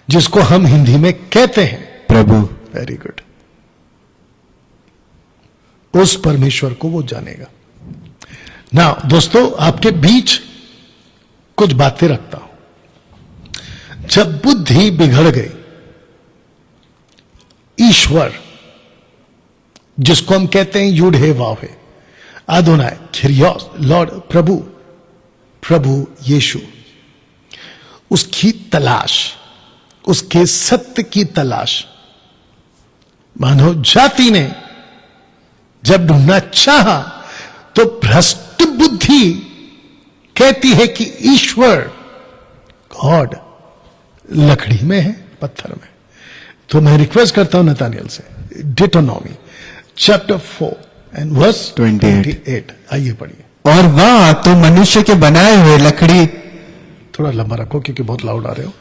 जिसको हम हिंदी में कहते हैं प्रभु। Very good. उस परमेश्वर को वो जानेगा ना। दोस्तों, आपके बीच कुछ बातें रखता हूं। जब बुद्धि बिगड़ गई, ईश्वर जिसको हम कहते हैं यूड हे वाव है, आदोनाय, किरियोस, लॉर्ड, प्रभु, प्रभु यीशु, उसकी तलाश, उसके सत्य की तलाश मानव जाति ने जब ढूंढना चाहा, तो भ्रष्ट बुद्धि कहती है कि ईश्वर, गॉड, लकड़ी में है, पत्थर में। तो मैं रिक्वेस्ट करता हूं नतानियल से, डिटोनॉमी चैप्टर 4 एंड वर्स 28, आइए पढ़िए। और वह तो मनुष्य के बनाए हुए लकड़ी, थोड़ा लंबा रखो क्योंकि बहुत लाउड आ रहे हो,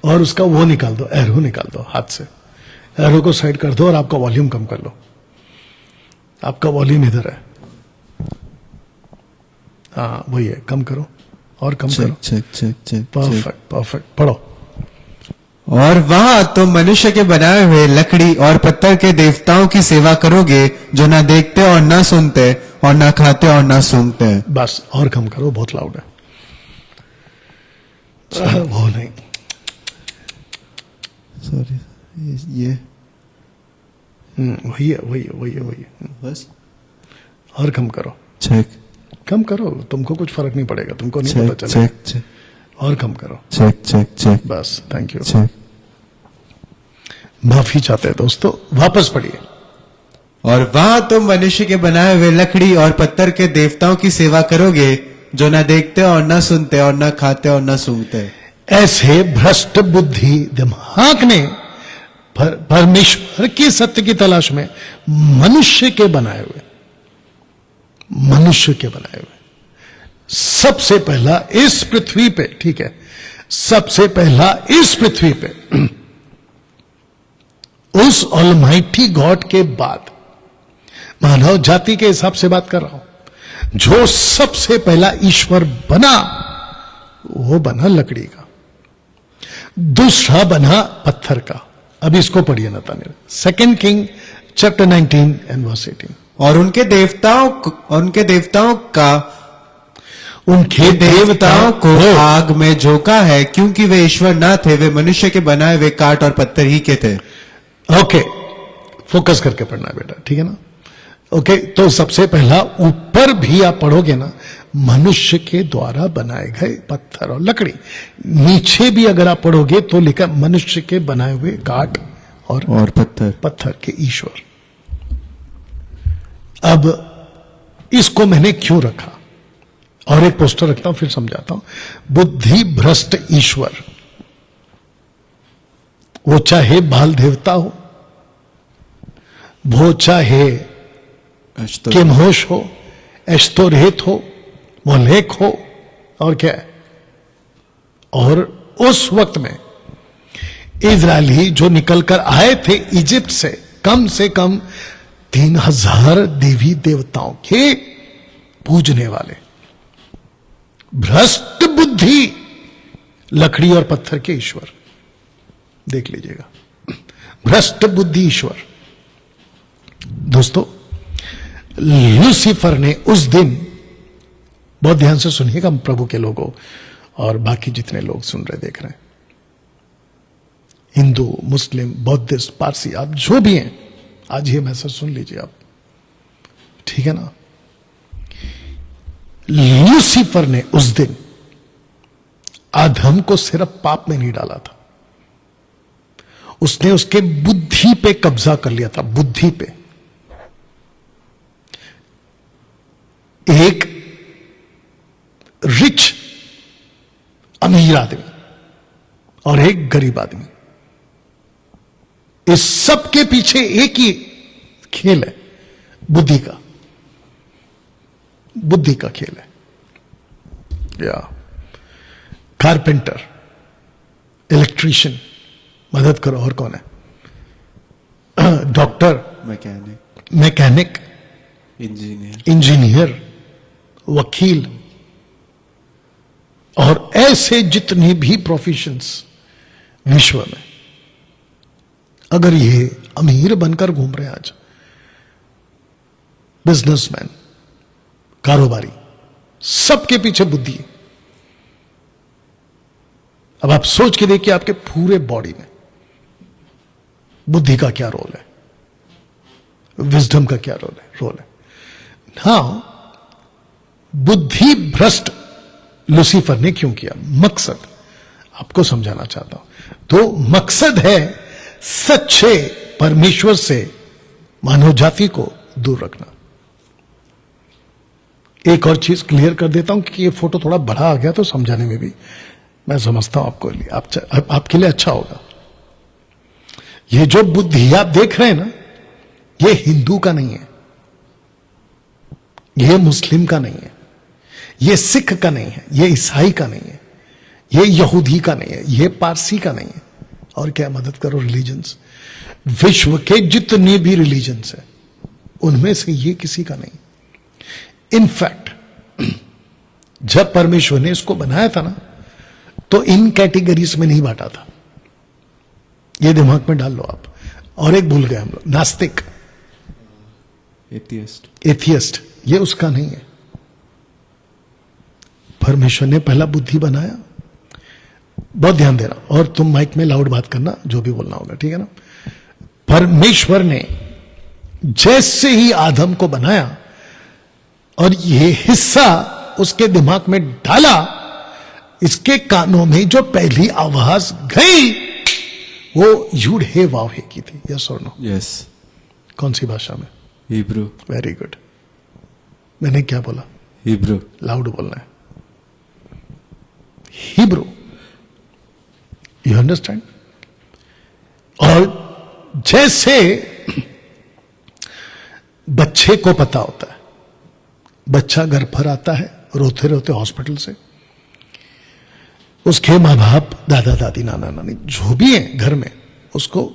और उसका वो निकाल दो, एरो निकाल दो हाथ से, एरो को साइड कर दो और आपका वॉल्यूम कम कर लो। आपका वॉल्यूम इधर है, हाँ वही है, कम करो और कम करो। Check check check, perfect perfect, पढ़ो। और वह तो मनुष्य के बनाए हुए लकड़ी और पत्थर के देवताओं की सेवा करोगे, जो ना देखते और ना सुनते और ना खाते और ना सूंघते। बस, और कम करो, बहुत लाउड है। वो नहीं, सॉरी, ये वही है वही है वही है वही है। बस, और कम करो, चेक कम करो, तुमको कुछ फर्क नहीं पड़ेगा, तुमको नहीं चेक पता चलेगा। चेक चेक और कम करो, चेक चेक चेक, बस, थैंक यू। चेक। माफी चाहते हैं दोस्तों, वापस पढ़िए। और वह तो मनुष्य के बनाए हुए लकड़ी और पत्थर के देवताओं की सेवा करोगे, जो ना देखते और ना सुनते और ना खाते और ना सूंघते। ऐसे भ्रष्ट बुद्धि दिमाग ने परमेश्वर के सत्य की तलाश में मनुष्य के बनाए हुए, मनुष्य के बनाए हुए, सबसे पहला इस पृथ्वी पे, ठीक है, सबसे पहला इस पृथ्वी पे उस ऑलमाइटी गॉड के बाद, मानव जाति के हिसाब से बात कर रहा हूं, जो सबसे पहला ईश्वर बना, वो बना लकड़ी का, दूसरा बना पत्थर का। अब इसको पढ़िए Nathaniel, 2 King chapter 19 and verse 18। और उनके देवताओं का उनके देवताओं को आग में झोंका है, क्योंकि वे ईश्वर ना थे, वे मनुष्य के बनाए हुए काट और पत्थर ही के थे। ओके, फोकस करके पढ़ना है बेटा, ठीक है ना। ओके, तो सबसे पहला ऊपर भी आप पढ़ोगे ना, मनुष्य के द्वारा बनाए गए पत्थर और लकड़ी। नीचे भी अगर आप पढ़ोगे तो लिखा मनुष्य के बनाए हुए काट और पत्थर के ईश्वर। अब इसको मैंने क्यों रखा, और एक पोस्टर रखता हूं फिर समझाता हूं। बुद्धि भ्रष्ट ईश्वर, वो चाहे बाल देवता हो, वो चाहे केमहोश हो, एश्तोरेत हो, मोलेक हो, और क्या है, और उस वक्त में इजरायली जो निकलकर आए थे इजिप्ट से कम 3000 देवी देवताओं के पूजने वाले, भ्रष्ट बुद्धि लकड़ी और पत्थर के ईश्वर। देख लीजिएगा, भ्रष्ट बुद्धि ईश्वर। दोस्तों, लूसीफर ने उस दिन, बहुत ध्यान से सुनिएगा प्रभु के लोगों और बाकी जितने लोग सुन रहे देख रहे हैं, हिंदू, मुस्लिम, बौद्धिस्ट, पारसी, आप जो भी हैं, आज ये मैसेज सुन लीजिए आप, ठीक है ना। लूसीफर ने उस दिन आदम को सिर्फ पाप में नहीं डाला था, उसने उसके बुद्धि पे कब्जा कर लिया था। बुद्धि पे एक रिच अमीर आदमी और एक गरीब आदमी, इस सब के पीछे एक ही खेल है, बुद्धि का खेल है। या कारपेंटर, इलेक्ट्रीशियन, मदद करो, और कौन है, डॉक्टर, मैकेनिक, इंजीनियर, वकील, और ऐसे जितने भी प्रोफेशंस विश्व में, अगर ये अमीर बनकर घूम रहे हैं आज, बिजनेसमैन, कारोबारी, सबके पीछे बुद्धि है। अब आप सोच के देखिए आपके पूरे बॉडी में बुद्धि का क्या रोल है, विजडम का क्या रोल है। नाउ बुद्धि भ्रष्ट लूसीफर ने क्यों किया, मकसद आपको समझाना चाहता हूं। तो मकसद है सच्चे परमेश्वर से मानव जाति को दूर रखना। एक और चीज क्लियर कर देता हूं कि ये फोटो थोड़ा बड़ा आ गया तो समझाने में भी मैं समझता हूं आपके लिए अच्छा होगा। ये जो बुद्धि आप देख रहे हैं ना, ये हिंदू का नहीं है, ये मुस्लिम का नहीं है, ये सिख का नहीं है, ये ईसाई का नहीं है, ये यहूदी का नहीं है, ये पारसी का नहीं है। और क्या, मदद करो, रिलीजन्स, विश्व के जितने भी रिलीजन्स हैं उनमें से ये किसी का नहीं। इनफैक्ट जब परमेश्वर ने इसको बनाया था ना, तो इन कैटेगरीज में नहीं बांटा था। ये दिमाग में डाल लो आप। और एक भूल गए हम लोग, नास्तिक, एथियस्ट, ये उसका नहीं है। परमेश्वर ने पहला बुद्धि बनाया। बहुत ध्यान देना, और तुम माइक में लाउड बात करना, जो भी बोलना होगा, ठीक है ना। परमेश्वर ने जैसे ही आदम को बनाया और ये हिस्सा उसके दिमाग में डाला, इसके कानों में जो पहली आवाज गई वो यूड हे वाव हे की थी। यस और नो? यस। कौन सी भाषा में? हिब्रू। Very good. मैंने क्या बोला? हिब्रू। लाउड बोलना है, हिब्रू। You understand? और जैसे बच्चे को पता होता है, बच्चा घर पर आता है रोते रोते हॉस्पिटल से, उसके माँ बाप, दादा दादी, नाना नानी, जो भी है घर में, उसको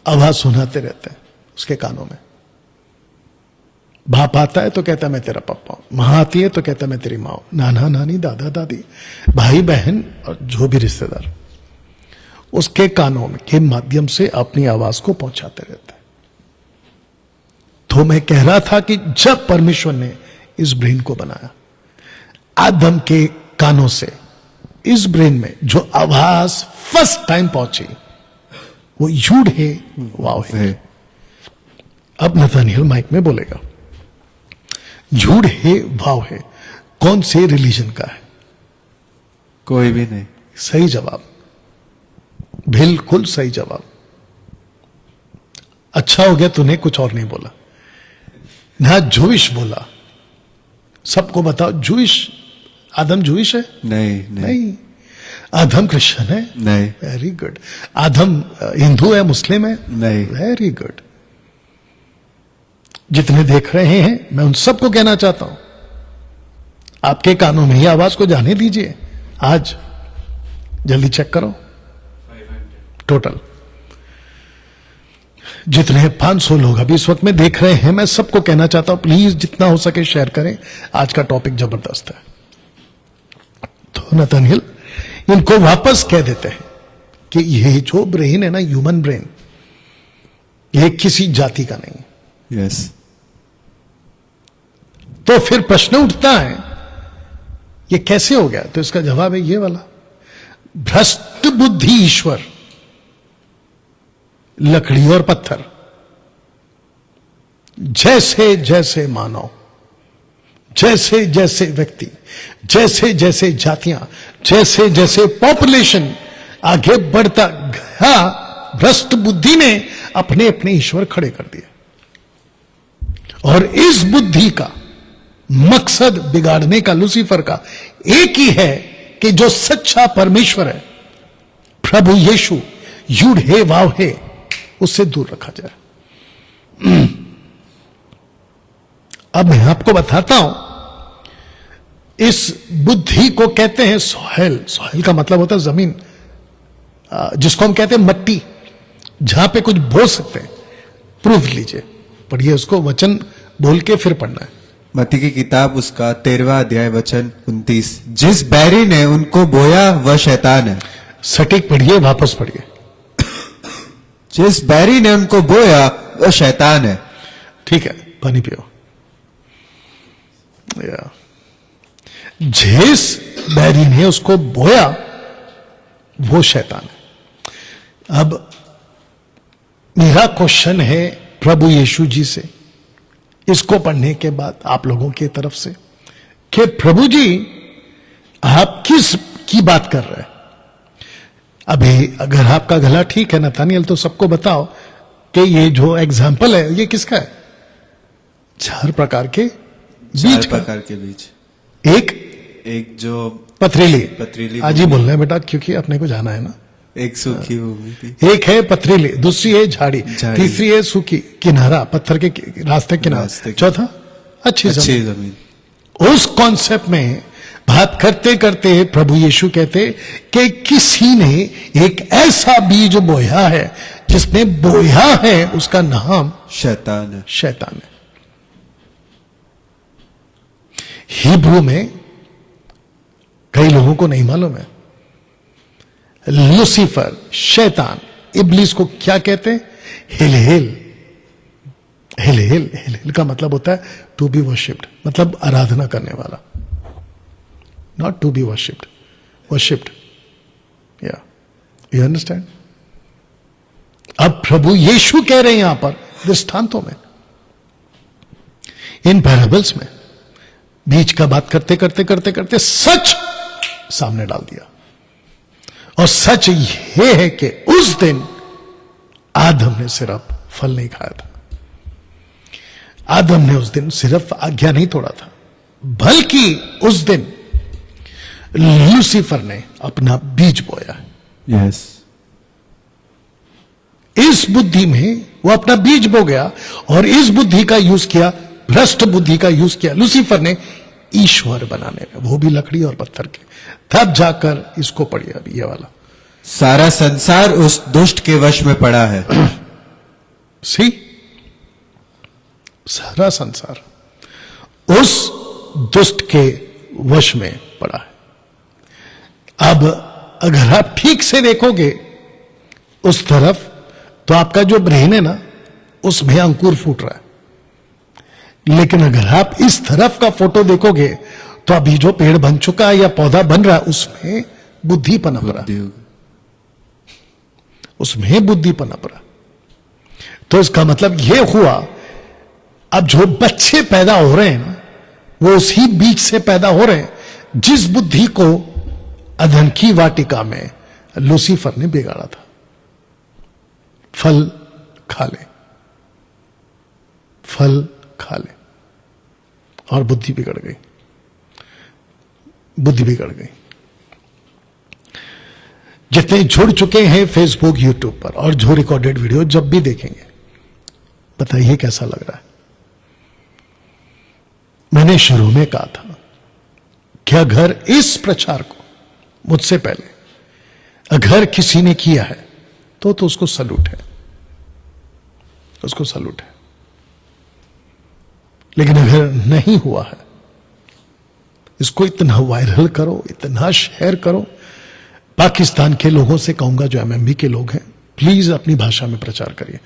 आवाज सुनाते रहते हैं उसके कानों में। बाप आता है तो कहता है मैं तेरा पापा हूं, मां आती है तो कहता है मैं तेरी मां हूं, नाना नानी, दादा दादी, भाई बहन और जो भी रिश्तेदार उसके कानों में के माध्यम से अपनी आवाज को पहुंचाते रहते हैं। तो मैं कह रहा था कि जब परमेश्वर ने इस ब्रेन को बनाया, आदम के कानों से इस ब्रेन में जो आवाज फर्स्ट टाइम पहुंची वो यूड है वाव है। अब नथानियल माइक में बोलेगा, यूड है वाव है कौन से रिलीजन का है? कोई भी नहीं। सही जवाब, बिल्कुल सही जवाब। अच्छा हो गया तूने कुछ और नहीं बोला ना, जूइश बोला। सबको बताओ, जूइश, आदम जूइश है? नहीं। आदम क्रिश्चियन है? नहीं। Very good. आदम हिंदू है, मुस्लिम है? नहीं। Very good. जितने देख रहे हैं मैं उन सबको कहना चाहता हूं, आपके कानों में ही आवाज को जाने दीजिए। आज जल्दी चेक करो टोटल जितने 500 लोग अभी इस वक्त में देख रहे हैं, मैं सबको कहना चाहता हूं प्लीज जितना हो सके शेयर करें। आज का टॉपिक जबरदस्त है। तो नथानियल इनको वापस कह देते हैं कि ये जो ब्रेन है ना, ह्यूमन ब्रेन, ये किसी जाति का नहीं है। यस। तो फिर प्रश्न उठता है ये कैसे हो गया? तो इसका जवाब है ये वाला, भ्रष्ट बुद्धि ईश्वर, लकड़ी और पत्थर, जैसे जैसे मानव, जैसे जैसे व्यक्ति, जैसे जैसे जातियां, जैसे जैसे पॉपुलेशन आगे बढ़ता गया, भ्रष्ट बुद्धि ने अपने अपने ईश्वर खड़े कर दिए। और इस बुद्धि का मकसद बिगाड़ने का लूसीफर का एक ही है कि जो सच्चा परमेश्वर है, प्रभु यीशु, यूड हे वाव हे, उससे दूर रखा जाए। अब मैं आपको बताता हूं, इस बुद्धि को कहते हैं सॉइल। सॉइल का मतलब होता है जमीन, जिसको हम कहते हैं मट्टी, जहां पे कुछ बो सकते हैं। प्रूफ लीजिए, पढ़िए उसको, वचन बोल के फिर पढ़ना है। मत्ती की किताब उसका 13वां अध्याय वचन 29, जिस बैरी ने उनको बोया वह शैतान है। सटीक पढ़िए, वापस पढ़िए। जिस बैरी ने उनको बोया वह शैतान है। ठीक है, पानी पियो। या जिस बैरी ने उसको बोया वो शैतान है। अब मेरा क्वेश्चन है प्रभु यीशु जी से, इसको पढ़ने के बाद आप लोगों की तरफ से, कि प्रभु जी आप किस की बात कर रहे हैं? अभी अगर आपका गला ठीक है नतानियल, तो सबको बताओ कि ये जो एग्जाम्पल है ये किसका है? 4 प्रकार के बीज का। प्रकार के बीज। एक जो पथरीली आज ही बोल रहे हैं बेटा, क्योंकि अपने को जाना है ना। एक सूखी भूमि थी, एक है पथरीली, दूसरी है झाड़ी, तीसरी है सूखी किनारा, पत्थर के रास्ते किनारा, चौथा अच्छी जमीन। उस कॉन्सेप्ट में बात करते करते प्रभु यीशु कहते कि किसी ने एक ऐसा बीज बोया है, जिसने बोया है उसका नाम शैतान है। शैतान है। हिब्रू में कई लोगों को नहीं मालूम है, लूसीफर, शैतान, इब्लिस को क्या कहते हैं? हिलहिल। हिलहिल का मतलब होता है टू बी वर्शिप्ड, मतलब आराधना करने वाला, not to be worshipped, worshipped. या यू अंडरस्टैंड? अब प्रभु यीशु कह रहे हैं यहां पर दृष्टांतों में, इन पैराबल्स में, बीच का बात करते करते करते करते सच सामने डाल दिया। और सच ये है कि उस दिन आदम ने सिर्फ फल नहीं खाया था, आदम ने उस दिन सिर्फ आज्ञा नहीं तोड़ा था, बल्कि उस दिन लूसीफर ने अपना बीज बोया। यस। इस बुद्धि में वो अपना बीज बो गया और इस बुद्धि का यूज किया, भ्रष्ट बुद्धि का यूज किया लूसीफर ने ईश्वर बनाने में, वो भी लकड़ी और पत्थर के। तब जाकर इसको पढ़िए अभी ये वाला, सारा संसार उस दुष्ट के वश में पड़ा है। सी, सारा संसार उस दुष्ट के वश में पड़ा है। अब अगर आप ठीक से देखोगे उस तरफ, तो आपका जो ब्रेन है ना, उसमें अंकुर फूट रहा है। लेकिन अगर आप इस तरफ का फोटो देखोगे, तो अभी जो पेड़ बन चुका है या पौधा बन रहा है, उसमें बुद्धि पनप रहा है, उसमें बुद्धि पनप रहा। तो इसका मतलब यह हुआ, अब जो बच्चे पैदा हो रहे हैं ना, वो उसी बीज से पैदा हो रहे हैं जिस बुद्धि को अदन की वाटिका में लूसीफर ने बिगाड़ा था। फल खा ले, फल खा ले, और बुद्धि बिगड़ गई, बुद्धि बिगड़ गई। जितने जुड़ चुके हैं फेसबुक, यूट्यूब पर, और जो रिकॉर्डेड वीडियो जब भी देखेंगे, बताइए कैसा लग रहा है? मैंने शुरू में कहा था कि अगर इस प्रचार को मुझसे पहले अगर किसी ने किया है तो उसको सलूट है, उसको सलूट है। लेकिन अगर नहीं हुआ है, इसको इतना वायरल करो, इतना शेयर करो। पाकिस्तान के लोगों से कहूंगा, जो एमएमबी के लोग हैं, प्लीज अपनी भाषा में प्रचार करिए।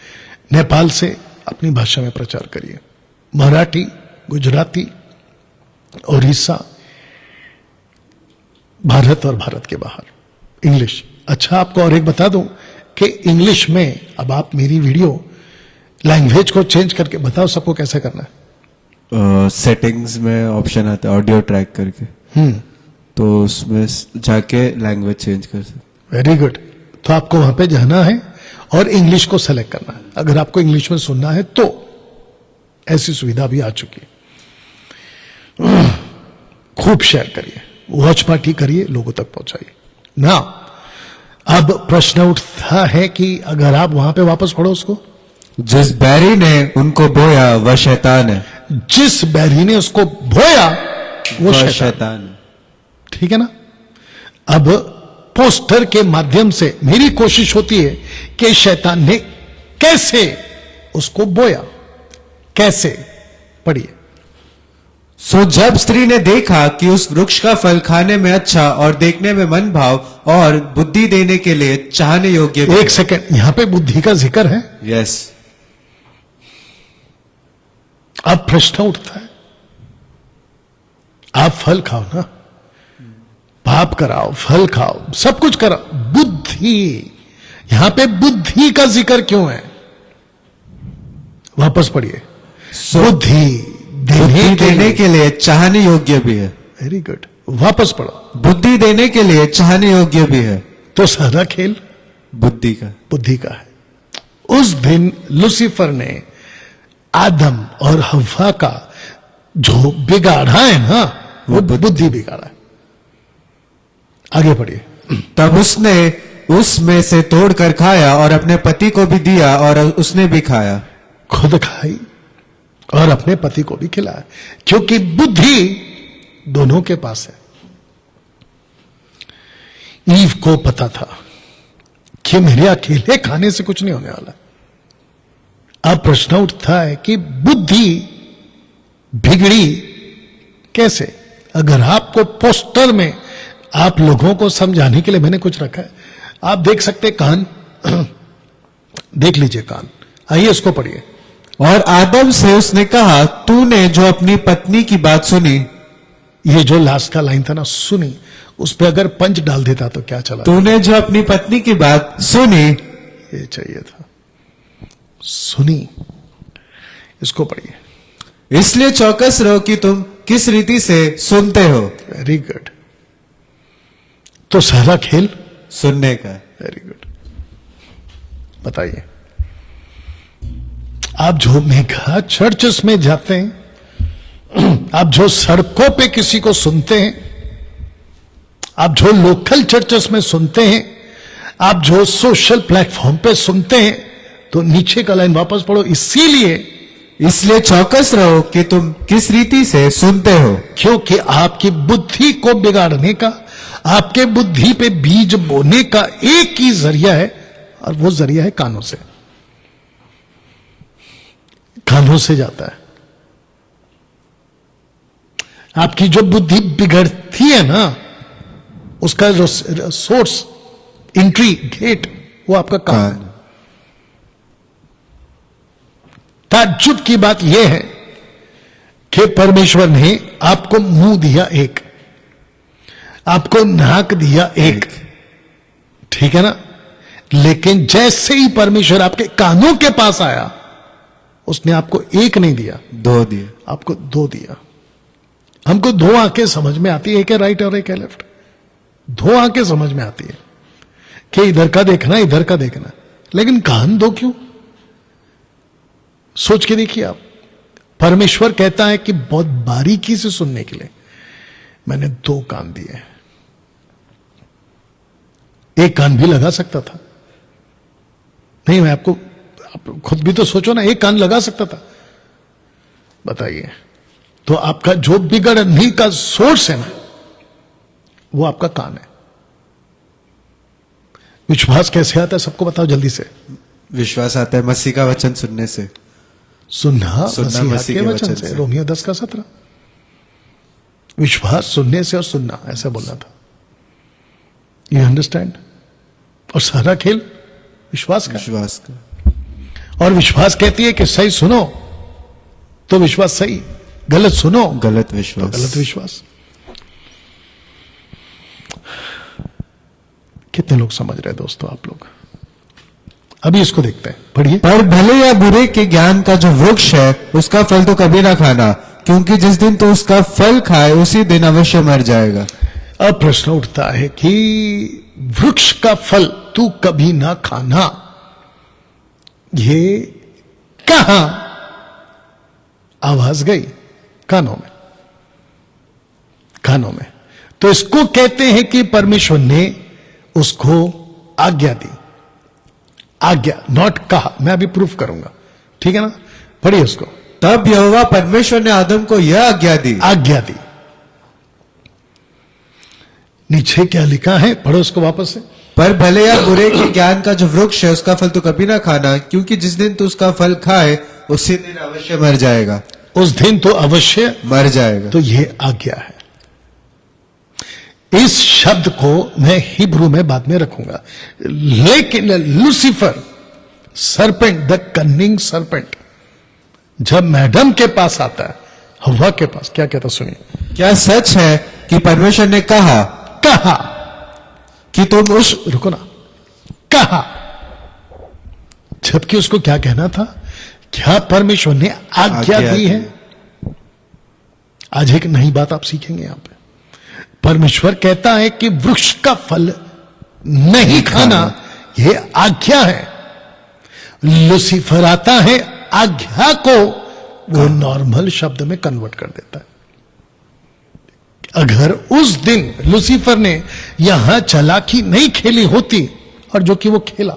नेपाल से अपनी भाषा में प्रचार करिए, मराठी, गुजराती, ओडिशा, भारत और भारत के बाहर, इंग्लिश। अच्छा, आपको और एक बता दूं कि इंग्लिश में अब आप मेरी वीडियो लैंग्वेज को चेंज करके बताओ सबको कैसे करना है। सेटिंग्स में ऑप्शन आता है ऑडियो ट्रैक करके, तो उसमें जाके लैंग्वेज चेंज कर सकते। Very good. तो आपको वहां पे जाना है और इंग्लिश को सेलेक्ट करना है। अगर आपको इंग्लिश में सुनना है तो ऐसी सुविधा भी आ चुकी है। खूब शेयर करिए, वॉच पार्टी करिए, लोगों तक पहुंचाइए ना। अब प्रश्न उठता है कि अगर आप वहां पे वापस पढ़ो उसको, जिस बैरी ने उनको बोया वह शैतान है। जिस बैरी ने उसको बोया वो शैतान है। ठीक है ना। अब पोस्टर के माध्यम से मेरी कोशिश होती है कि शैतान ने कैसे उसको बोया, कैसे, पढ़िए। सो जब स्त्री ने देखा कि उस वृक्ष का फल खाने में अच्छा और देखने में मन भाव और बुद्धि देने के लिए चाहने योग्य भी एक सेकंड, यहां पे बुद्धि का जिक्र है। यस। अब प्रश्न उठता है, आप फल खाओ ना, पाप कराओ, फल खाओ, सब कुछ कराओ, बुद्धि, यहां पे बुद्धि का जिक्र क्यों है? वापस पढ़िए। बुद्धि देने के लिए चाहने योग्य भी है। वेरी गुड, वापस पढ़ो। बुद्धि देने के लिए चाहने योग्य भी है। तो सारा खेल बुद्धि का है। उस दिन लूसीफर ने आदम और हव्वा का जो बिगाड़ा है ना, वो बुद्धि बिगाड़ा है। आगे पढ़िए। तब उसने उसमें से तोड़कर खाया और अपने पति को भी दिया और उसने भी खाया। खुद खाई और अपने पति को भी खिलाया, क्योंकि बुद्धि दोनों के पास है। ईव को पता था कि मेरे अकेले खाने से कुछ नहीं होने वाला। अब प्रश्न उठता है कि बुद्धि बिगड़ी कैसे? अगर आपको पोस्टर में आप लोगों को समझाने के लिए मैंने कुछ रखा है, आप देख सकते कान, देख लीजिए कान। आइए इसको पढ़िए। और आदम से उसने कहा, तूने जो अपनी पत्नी की बात सुनी, ये जो लास्ट का लाइन था ना, सुनी, उस पे अगर पंच डाल देता तो क्या चला? तूने जो अपनी पत्नी की बात सुनी, ये चाहिए था, सुनी। इसको पढ़िए। इसलिए चौकस रहो कि तुम किस रीति से सुनते हो। Very good. तो सारा खेल सुनने का। Very good. बताइए, आप जो मेगा चर्चेस में जाते हैं, आप जो सड़कों पे किसी को सुनते हैं, आप जो लोकल चर्चेस में सुनते हैं, आप जो सोशल प्लेटफॉर्म पे सुनते हैं, तो नीचे का लाइन वापस पढ़ो। इसलिए चौकस रहो कि तुम किस रीति से सुनते हो, क्योंकि आपकी बुद्धि को बिगाड़ने का, आपके बुद्धि पे बीज बोने का एक ही जरिया है, और वो जरिया है कानों से। कानों से जाता है। आपकी जो बुद्धि बिगड़ती है ना, उसका जो सोर्स, एंट्री गेट, वो आपका कान है। ताज्जुब की बात यह है कि परमेश्वर ने आपको मुंह दिया एक, आपको नाक दिया एक, ठीक है ना? लेकिन जैसे ही परमेश्वर आपके कानों के पास आया, उसने आपको एक नहीं दिया, दो दिए। आपको दो दिया। हमको दो आंखें समझ में आती है, एक है राइट और एक है लेफ्ट। दो आंखें समझ में आती है कि इधर का देखना, इधर का देखना, लेकिन कान दो क्यों? सोच के देखिए आप। परमेश्वर कहता है कि बहुत बारीकी से सुनने के लिए मैंने दो कान दिए। एक कान भी लगा सकता था। नहीं, मैं आपको, आप खुद भी तो सोचो ना, एक कान लगा सकता था। बताइए, तो आपका जो बिगड़ने का सोर्स है ना, वो आपका कान है। विश्वास कैसे आता है सबको बताओ जल्दी से। विश्वास आता है मसीह का वचन सुनने से। सुनना मसीह के वचन से। रोमियो 10:17। विश्वास सुनने से और सुनना, ऐसा बोलना था। You understand? और सारा खेल विश्वास का। और विश्वास कहती है कि सही सुनो तो विश्वास सही, गलत सुनो गलत विश्वास, तो गलत विश्वास। कितने लोग समझ रहे हैं दोस्तों आप लोग? अभी इसको देखते हैं, पढ़िए। पर भले या बुरे के ज्ञान का जो वृक्ष है, उसका फल तो कभी ना खाना, क्योंकि जिस दिन तो उसका फल खाए उसी दिन अवश्य मर जाएगा। अब प्रश्न उठता है कि वृक्ष का फल तू कभी ना खाना, ये कहां आवाज गई? कानों में। कानों में। तो इसको कहते हैं कि परमेश्वर ने उसको आज्ञा दी। आज्ञा, नॉट कहा। मैं अभी प्रूफ करूंगा, ठीक है ना? पढ़िए उसको। तब यहोवा परमेश्वर ने आदम को यह आज्ञा दी। आज्ञा दी। नीचे क्या लिखा है? पढ़ो उसको वापस से। पर भले या बुरे के ज्ञान का जो वृक्ष है, उसका फल तो कभी ना खाना, क्योंकि जिस दिन तू उसका फल खाए उसी दिन अवश्य मर जाएगा। उस दिन तो अवश्य मर जाएगा। तो ये आज्ञा है। इस शब्द को मैं हिब्रू में बाद में रखूंगा, लेकिन लूसीफर सरपेंट, द कन्निंग सरपेंट, जब मैडम के पास आता है, हवा के पास, क्या कहता सुनिए। क्या सच है कि परमेश्वर ने कहा कि तुम उस, रुको ना, कहा, जबकि उसको क्या कहना था? क्या परमेश्वर ने आज्ञा दी है? आज एक नई बात आप सीखेंगे यहां पे। परमेश्वर कहता है कि वृक्ष का फल नहीं खाना, यह आज्ञा है। लूसीफर आता है, आज्ञा को वो नॉर्मल शब्द में कन्वर्ट कर देता है। अगर उस दिन लूसीफर ने यहां चालाकी नहीं खेली होती, और जो कि वो खेला,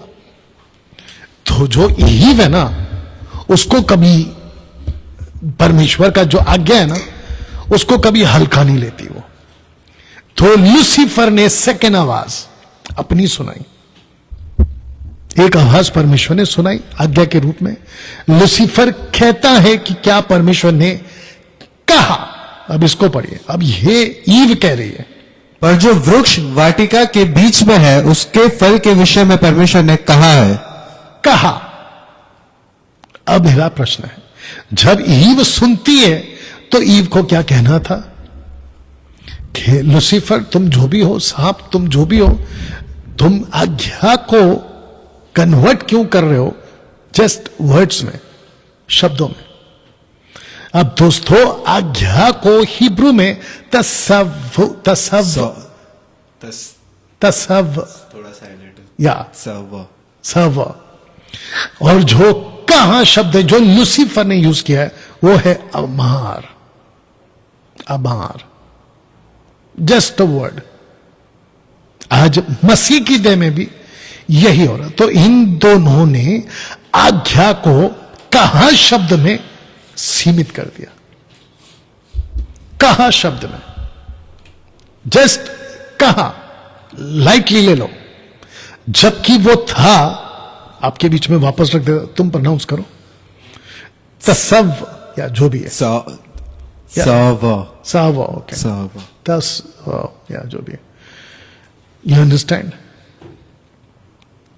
तो जो ईव है ना, उसको कभी परमेश्वर का जो आज्ञा है ना, उसको कभी हल्का नहीं लेती वो। तो लूसीफर ने सेकंड आवाज अपनी सुनाई। एक आवाज परमेश्वर ने सुनाई आज्ञा के रूप में। लूसीफर कहता है कि क्या परमेश्वर ने कहा। अब इसको पढ़िए। अब ये ईव कह रही है, पर जो वृक्ष वाटिका के बीच में है, उसके फल के विषय में परमेश्वर ने कहा है। कहा। अब मेरा प्रश्न है, जब ईव सुनती है तो ईव को क्या कहना था कि लूसीफर तुम जो भी हो, सांप तुम जो भी हो, तुम आज्ञा को कन्वर्ट क्यों कर रहे हो जस्ट वर्ड्स में, शब्दों में। अब दोस्तों, आज्ञा को हिब्रू में तसव थोड़ा साइलेंट या सव, और जो कहां शब्द है जो लूसीफर ने यूज किया है वो है अमार। अमार, जस्ट अ वर्ड। आज मसीह की देह में भी यही हो रहा। तो इन दोनों ने आज्ञा को कहां शब्द में सीमित कर दिया। कहा शब्द में, जस्ट कहा, लाइटली ले लो, जबकि वो था आपके बीच में। वापस रख दे, तुम प्रोनाउंस करो, तसव या जो भी है, साव, ओके, तस या जो भी है। You understand?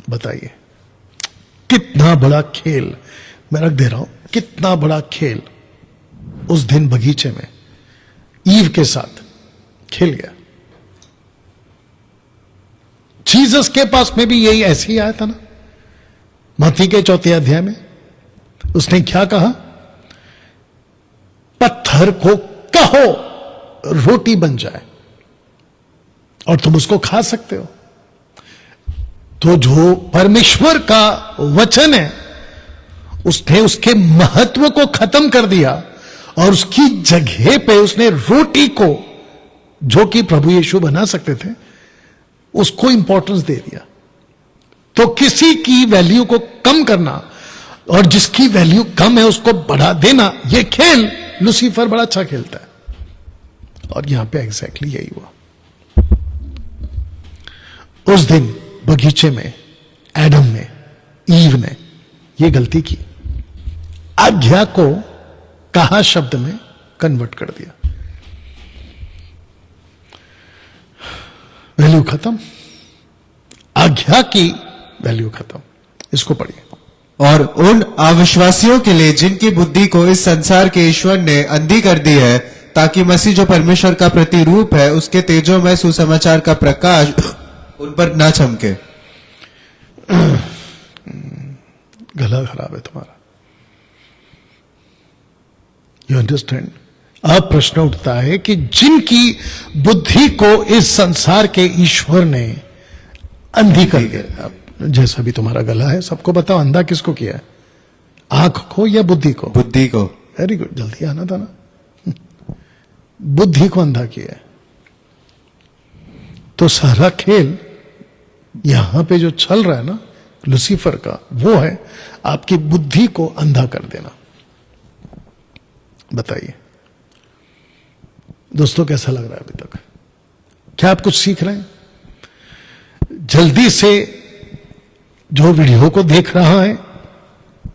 बताइए कितना बड़ा खेल मैं रख दे रहा हूं, कितना बड़ा खेल उस दिन बगीचे में ईव के साथ खेल गया। जीसस के पास में भी यही ऐसे ही आया था ना, मत्ती के 4 अध्याय में। उसने क्या कहा? पत्थर को कहो रोटी बन जाए, और तुम उसको खा सकते हो। तो जो परमेश्वर का वचन है, उसने उसके महत्व को खत्म कर दिया, और उसकी जगह पे उसने रोटी को, जो कि प्रभु यीशु बना सकते थे, उसको इंपॉर्टेंस दे दिया। तो किसी की वैल्यू को कम करना और जिसकी वैल्यू कम है उसको बढ़ा देना, यह खेल लूसीफर बड़ा अच्छा खेलता है। और यहां पे एग्जैक्टली यही हुआ। उस दिन बगीचे में एडम ने, ईव ने यह गलती की, आज्ञा को कहा शब्द में कन्वर्ट कर दिया। वैल्यू खत्म, आज्ञा की वैल्यू खत्म। इसको पढ़िए। और उन अविश्वासियों के लिए जिनकी बुद्धि को इस संसार के ईश्वर ने अंधी कर दी है, ताकि मसीह जो परमेश्वर का प्रतिरूप है, उसके तेजोमय सुसमाचार का प्रकाश उन पर ना चमके। गला खराब है तुम्हारा। You understand? अब प्रश्न उठता है कि जिनकी बुद्धि को इस संसार के ईश्वर ने अंधी कर दिया। जैसा भी तुम्हारा गला है, सबको बताओ अंधा किसको किया है? आंख को या बुद्धि को? बुद्धि को। वेरी गुड, जल्दी आना था ना। बुद्धि को अंधा किया है। तो सारा खेल यहां पे जो चल रहा है ना लूसीफर का, वो है आपकी बुद्धि को अंधा कर देना। बताइए दोस्तों, कैसा लग रहा है अभी तक? क्या आप कुछ सीख रहे हैं? जल्दी से जो वीडियो को देख रहा है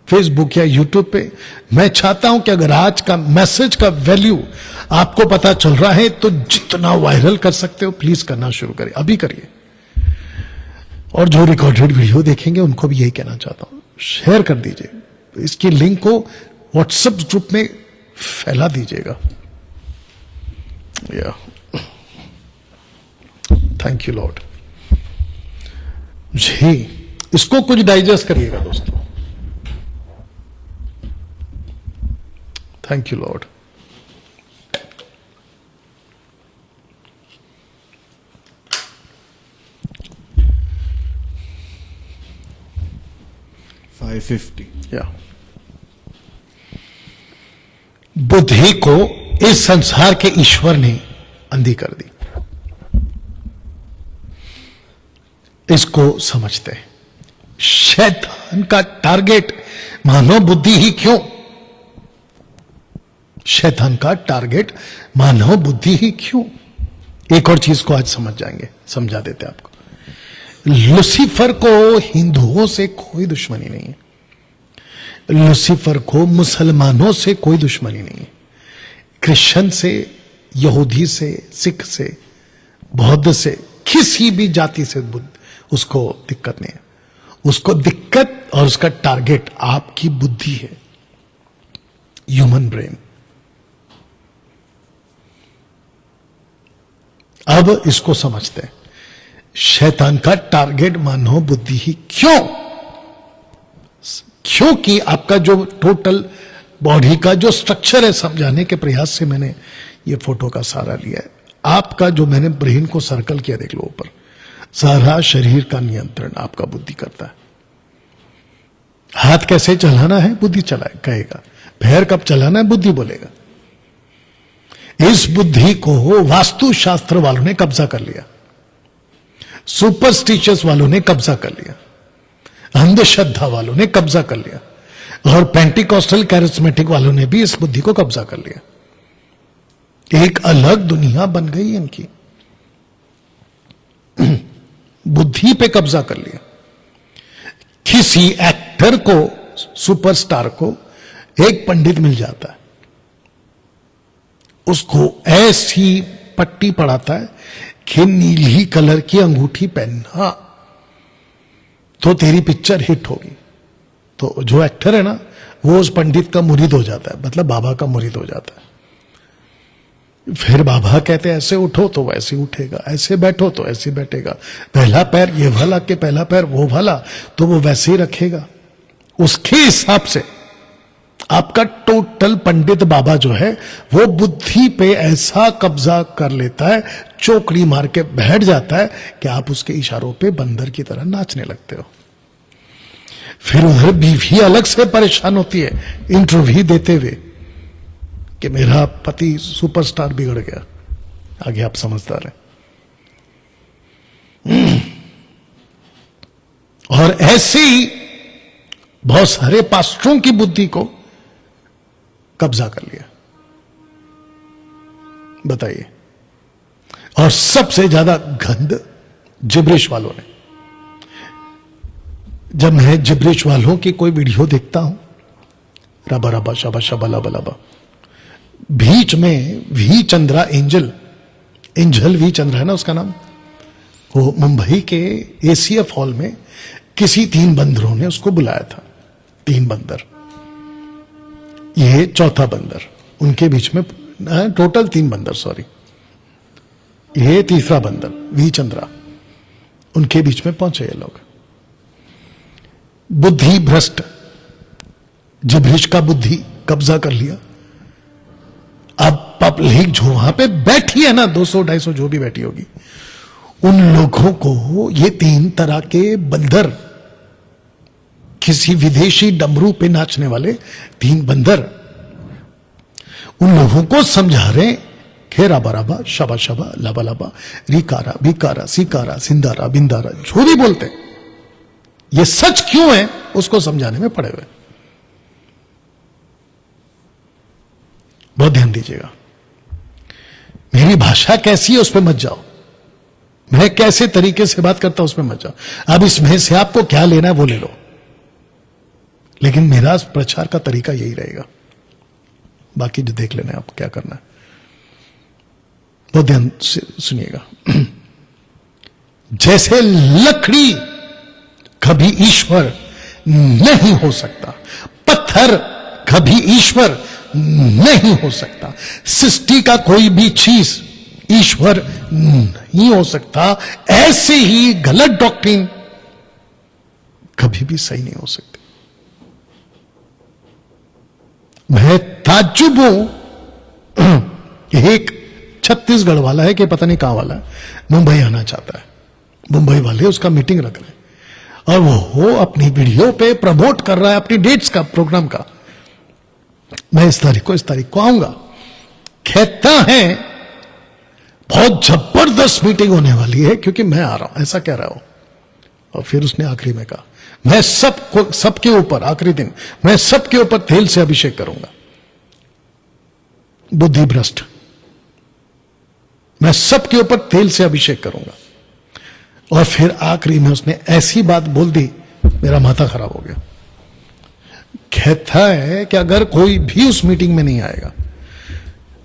फेसबुक या यूट्यूब पे। मैं चाहता हूं कि अगर आज का मैसेज का वैल्यू आपको पता चल रहा है तो जितना वायरल कर सकते हो प्लीज करना शुरू करिए, अभी करिए। और जो रिकॉर्डेड वीडियो देखेंगे उनको भी यही कहना चाहता हूं, शेयर कर दीजिए, इसकी लिंक को व्हाट्सएप ग्रुप में फैला दीजिएगा। या थैंक यू लॉर्ड जी। इसको कुछ डाइजेस्ट करिएगा दोस्तों। Thank you Lord. $550 या बुद्धि को इस संसार के ईश्वर ने अंधी कर दी। इसको समझते हैं। शैतान का टारगेट मानव बुद्धि ही क्यों? शैतान का टारगेट मानव बुद्धि ही क्यों? एक और चीज को आज समझ जाएंगे, समझा देते हैं आपको। लूसीफर को हिंदुओं से कोई दुश्मनी नहीं है, लूसीफर को मुसलमानों से कोई दुश्मनी नहीं है, क्रिश्चियन से, यहूदी से, सिख से, बौद्ध से, किसी भी जाति से उसको दिक्कत नहीं है। उसको दिक्कत और उसका टारगेट आपकी बुद्धि है, ह्यूमन ब्रेन। अब इसको समझते हैं। शैतान का टारगेट मानव बुद्धि ही क्यों? क्योंकि आपका जो टोटल बॉडी का जो स्ट्रक्चर है, समझाने के प्रयास से मैंने ये फोटो का सहारा लिया है। आपका जो मैंने ब्रेन को सर्कल किया, देख लो ऊपर, सारा शरीर का नियंत्रण आपका बुद्धि करता है। हाथ कैसे चलाना है बुद्धि चलाए कहेगा, पैर कब चलाना है बुद्धि बोलेगा। इस बुद्धि को वास्तुशास्त्र वालों ने कब्जा कर लिया, सुपरस्टिशियस वालों ने कब्जा कर लिया, अंधश्रद्धा वालों ने कब्जा कर लिया, और पेंटिकॉस्टल कैरिस्मेटिक वालों ने भी इस बुद्धि को कब्जा कर लिया। एक अलग दुनिया बन गई इनकी, बुद्धि पे कब्जा कर लिया। किसी एक्टर को, सुपरस्टार को एक पंडित मिल जाता है, उसको ऐसी पट्टी पढ़ाता है कि नीली कलर की अंगूठी पहनना तो तेरी पिक्चर हिट होगी। तो जो एक्टर है ना, वो उस पंडित का मुरीद हो जाता है, मतलब बाबा का मुरीद हो जाता है। फिर बाबा कहते हैं ऐसे उठो तो वैसे उठेगा, ऐसे बैठो तो ऐसे बैठेगा, पहला पैर ये वाला के पहला पैर वो वाला, तो वो वैसे ही रखेगा। उसके हिसाब से आपका टोटल पंडित बाबा जो है वो बुद्धि पे ऐसा कब्जा कर लेता है, चौकड़ी मार के बैठ जाता है कि आप उसके इशारों पे बंदर की तरह नाचने लगते हो। फिर उधर बीवी अलग से परेशान होती है इंटरव्यू देते हुए कि मेरा पति सुपरस्टार बिगड़ गया। आगे आप समझदार हैं। और ऐसे ही बहुत सारे पास्टरों की बुद्धि को कब्जा कर लिया, बताइए। और सबसे ज्यादा गंद जिब्रिश वालों ने। जब मैं जिब्रिश वालों की कोई वीडियो देखता हूं, रबा रबा शबा शबा लबा लबा, बीच में V Chandra angel V Chandra है ना उसका नाम, वो मुंबई के एसीएफ हॉल में किसी 3 बंदरों ने उसको बुलाया था। 3 बंदर, ये चौथा बंदर, उनके बीच में टोटल 3 बंदर, सॉरी, ये तीसरा बंदर वी चंद्रा, उनके बीच में पहुंचे ये लोग। बुद्धि भ्रष्ट जिब्रिश का बुद्धि कब्जा कर लिया। अब पब्लिक जो वहां पे बैठी है ना, 200-250 जो भी बैठी होगी, उन लोगों को ये 3 तरह के बंदर, किसी विदेशी डमरू पे नाचने वाले 3 बंदर, उन लोगों को समझा रहे कि राबा राबा शबा शबा लबा लबा रिकारा बिकारा सिकारा सिंदारा बिंदारा, जो भी बोलते ये सच क्यों है उसको समझाने में पड़े हुए। बहुत ध्यान दीजिएगा, मेरी भाषा कैसी है उस पर मत जाओ, मैं कैसे तरीके से बात करता हूं उस पर मत जाओ। अब इसमें से आपको क्या लेना है वो ले लो, लेकिन मेरा प्रचार का तरीका यही रहेगा। बाकी जो देख लेना आप क्या करना है, बहुत ध्यान से सुनिएगा। जैसे लकड़ी कभी ईश्वर नहीं हो सकता, पत्थर कभी ईश्वर नहीं हो सकता, सृष्टि का कोई भी चीज ईश्वर नहीं हो सकता, ऐसे ही गलत डॉक्ट्रिन कभी भी सही नहीं हो सकती। मैं ताज्जुब हूं, एक छत्तीसगढ़ वाला है कि पता नहीं कहां वाला है, मुंबई आना चाहता है। मुंबई वाले उसका मीटिंग रख रहे हैं और वो अपनी वीडियो पे प्रमोट कर रहा है अपनी डेट्स का, प्रोग्राम का। मैं इस तारीख को आऊंगा। कहता है बहुत जबरदस्त मीटिंग होने वाली है क्योंकि मैं आ रहा हूं, ऐसा कह रहा हूं। और फिर उसने आखिरी में कहा, मैं सबके ऊपर, आखिरी दिन मैं सबके ऊपर तेल से अभिषेक करूंगा। बुद्धि भ्रष्ट, मैं सबके ऊपर तेल से अभिषेक करूंगा। और फिर आखिरी में उसने ऐसी बात बोल दी, मेरा माथा खराब हो गया। कहता है कि अगर कोई भी उस मीटिंग में नहीं आएगा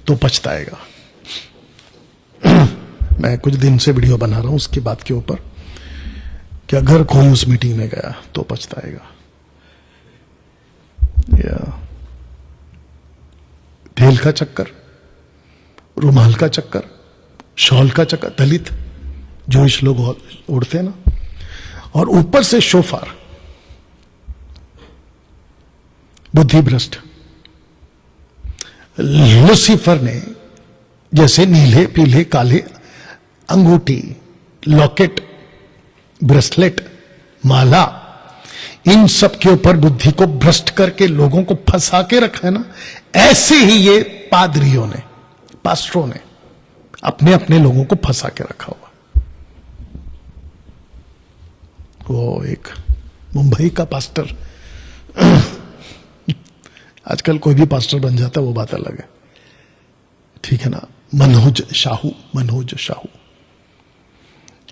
तो पछताएगा। मैं कुछ दिन से वीडियो बना रहा हूं उसकी बात के ऊपर कि अगर कोई उस मीटिंग में गया तो पछताएगा। या तेल का चक्कर, रुमाल का चक्कर, शॉल का चक्कर, दलित जोइश लोग उड़ते हैं ना, और ऊपर से शोफार, बुद्धि भ्रष्ट। लूसीफर ने जैसे नीले पीले काले अंगूठी, लॉकेट, ब्रेसलेट, माला, इन सब के ऊपर बुद्धि को भ्रष्ट करके लोगों को फंसा के रखा है ना, ऐसे ही ये पादरियों ने, पास्टरों ने अपने अपने लोगों को फंसा के रखा हुआ। वो एक मुंबई का पास्टर, आजकल कोई भी पास्टर बन जाता है, वो बात अलग है, ठीक है ना। मनोज शाहू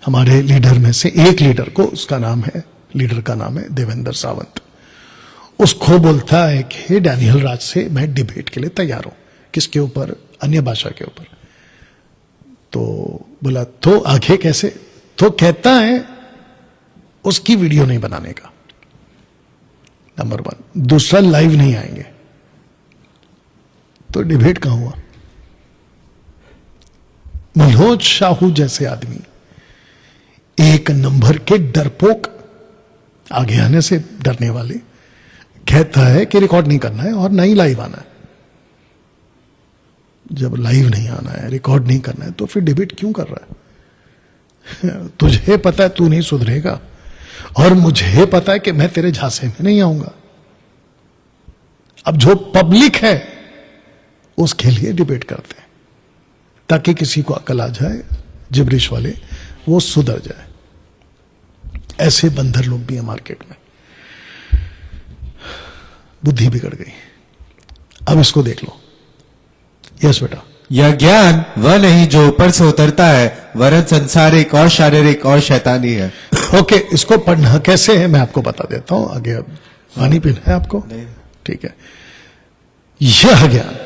हमारे लीडर में से एक लीडर को, उसका नाम है, लीडर का नाम है देवेंद्र सावंत। उसको बोलता है कि डैनियल राज से मैं डिबेट के लिए तैयार हूं। किसके ऊपर? अन्य भाषा के ऊपर। तो बोला तो आगे कैसे? तो कहता है उसकी वीडियो नहीं बनाने का, नंबर 1। दूसरा, लाइव नहीं आएंगे। तो डिबेट कहां हुआ? मनोज शाहू जैसे आदमी, एक नंबर के डरपोक, आगे आने से डरने वाले, कहता है कि रिकॉर्ड नहीं करना है और नहीं लाइव आना है। जब लाइव नहीं आना है, रिकॉर्ड नहीं करना है, तो फिर डिबेट क्यों कर रहा है? तुझे पता है तू नहीं सुधरेगा, और मुझे पता है कि मैं तेरे झांसे में नहीं आऊंगा। अब जो पब्लिक है उसके लिए डिबेट करते हैं ताकि किसी को अकल आ जाए, जिब्रिश वाले, वो सुधर जाए। ऐसे बंदर लोग भी हैं मार्केट में, बुद्धि बिगड़ गई। अब इसको देख लो। यस बेटा। यह ज्ञान वह नहीं जो ऊपर से उतरता है, वरन संसारिक और शारीरिक और शैतानी है। ओके, इसको पढ़ना कैसे है मैं आपको बता देता हूं। आगे अब पानी पीना है आपको? ठीक है। यह ज्ञान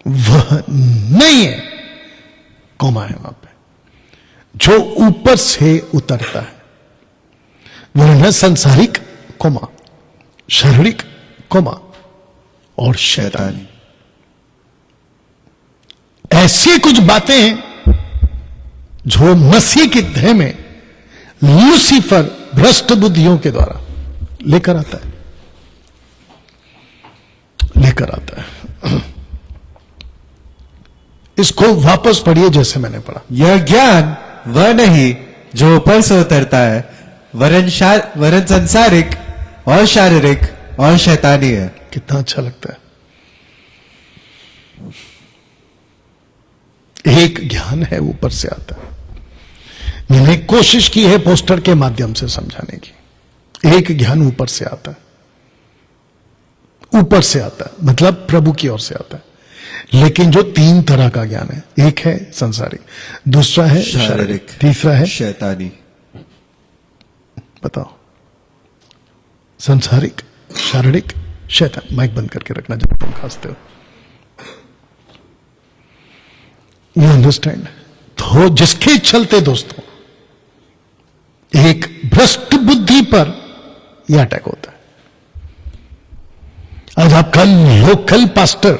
वह नहीं है, कौमा है वहां पे, जो ऊपर से उतरता है, वरन संसारिक, कौमा, शारीरिक, कौमा, और शैतानी। ऐसी कुछ बातें हैं जो मसीह की देह में लूसीफर भ्रष्ट बुद्धियों के द्वारा लेकर आता है। इसको वापस पढ़िए जैसे मैंने पढ़ा। यह ज्ञान वह नहीं जो ऊपर से उतरता है, वरन संसारिक और शारीरिक और शैतानी है। कितना अच्छा लगता है। एक ज्ञान है ऊपर से आता है। मैंने कोशिश की है पोस्टर के माध्यम से समझाने की। एक ज्ञान ऊपर से आता है, ऊपर से आता है मतलब प्रभु की ओर से आता है। लेकिन जो 3 तरह का ज्ञान है, एक है संसारिक, दूसरा है शारीरिक, तीसरा है शैतानी। बताओ। संसारिक, शारीरिक शैतान। माइक बंद करके रखना जब तुम खांसते हो। You understand? तो जिसके चलते दोस्तों एक भ्रष्ट बुद्धि पर यह अटैक होता है। आज आपका लोकल पास्टर